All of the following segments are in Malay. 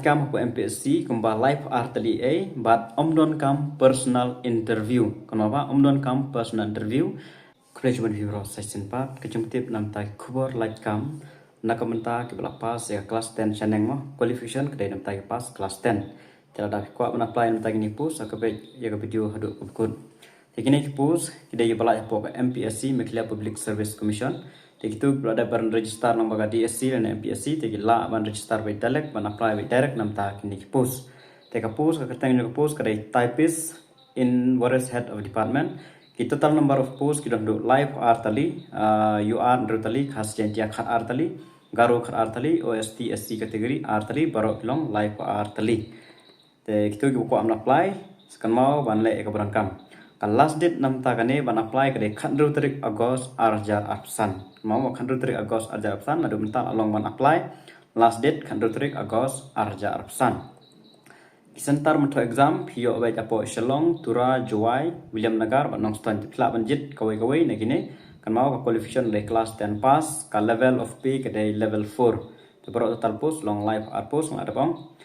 kam ko MPSC kumba live artali but omdon kam personal interview kanwa omdon kam personal interview kujun vibro session pa kujum tip nam ta khubor live kam nakamenta ke bela pas ya kelas 10 chaneng mo qualification kedai nam ta pas kelas 10 tela da ko apply nam ta ni pus akabe ya video hadu kun tikini pus kedai bela po MPSC Mekhlia Public Service Commission Tikitu berada baran register nang baga DSC dan MPSC tiki la ban register by direct ban apply by direct nam ta kini post teka post ka ketang ni post kadai typist in various head of department ki total number of post ki do live artali UR rutali khas jentia khat artali garo khat artali OST SC category artali barok long live artali te kitu ki ko am apply sekan mau ban le ka berangkam kan last date nam ta kane ban apply kadai khandru tarik Agos arjar absan mau khandru tarik Agos arjar absan adu mental along ban apply last date khandru tarik Agos arjar absan kisentar mento exam pio bai apo Shillong Tura Juwai William Nagar ban nongstan pla banjit kawai negine kan mau ka qualification le class 10 pass ka level of pay kadai level 4 te bro total post long life art post ada pong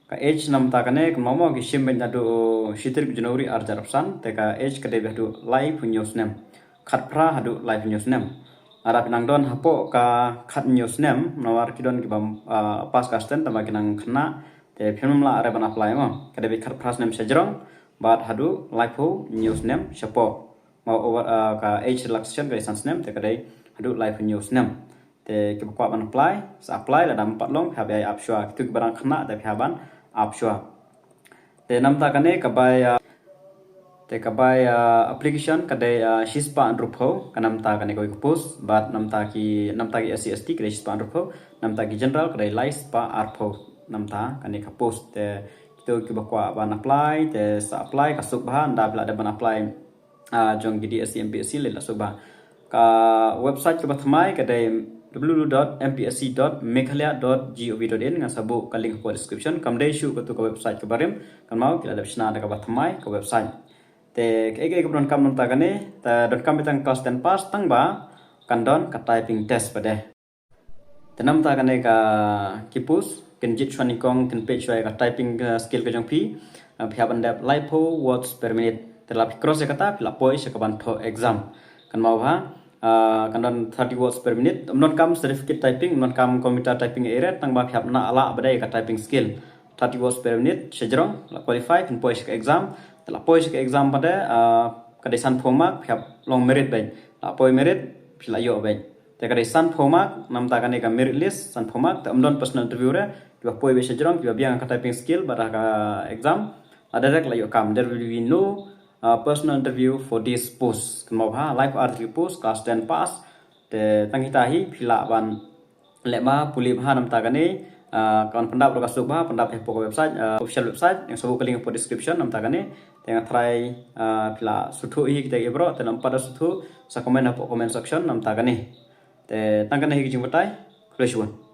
ka age nam ta kane kan mau ki sim ben adu shitir Januari arjar absan te ka age kadai adu live news nem khat pra adu live news nem ara pinang don hapo ka khat news nem nawar kidon ki bam pas kasten tama kinang khna te phimam la are ban apply mo kadai khat pras nem sejrong bat hadu live ho news nem shapo mau over ka age relaxation kai sans nem te kadai hadu live news nem te ki kwa ban apply sa apply la dam pat long ha bai apshwa tu barang khna te phaban apshwa te nam ta kane ka bai te kabai application kadai shispa andrupho kanam ta kane koi post but nam ta ki SC ST kadai shispa andrupho nam ta ki general kadai laispa arpho nam ta kane ka post te to ki bakwa ban apply te sa apply ka subha nda bla da ban apply jong gidi SC MPSC le la subha ka website ka bathmai kadai www.mpsc.meghalaya.gov.in nga sabu ka link ko description kamdai shu ko to ka website ka barim kan mau kila da bishna da ka bathmai ka website te ege don kam nam ta gane ta don kam bitang class 10 pass tang ba kandon ka typing test pade te nam ta gane ka kipus kenjit shwani kong ken page ka typing skill ka jong pi phiaban dap lipo words per minute te la cross ka ta la poi se ka ban tho exam kan mau ha kandon 30 words per minute non kam certificate typing non kam computer typing area tang ba phiap na ala badai ka typing skill 30 words per minute sejrong la qualify ken poi se ka exam la poi se exam pada kadesan format phiap long merit bai la poi merit phila yo bai te kadesan format nam ta kane ka merit list san format ta amdon personal interview re la poi be sejrong ki biang ka typing skill pada ka exam ada direct la yo kam there will be no personal interview for this post kemau ha live article post class 10 pass te tangitahi phila ban lema puli ha nam ta kane kawan pendap lo kasuk bah pendap he pokok website official website yang sebut link po description nam tagane tengah try pila suthu hi kita ibro te nam pada suthu sa comment po comment section nam tagane te tangane hi jing batai close one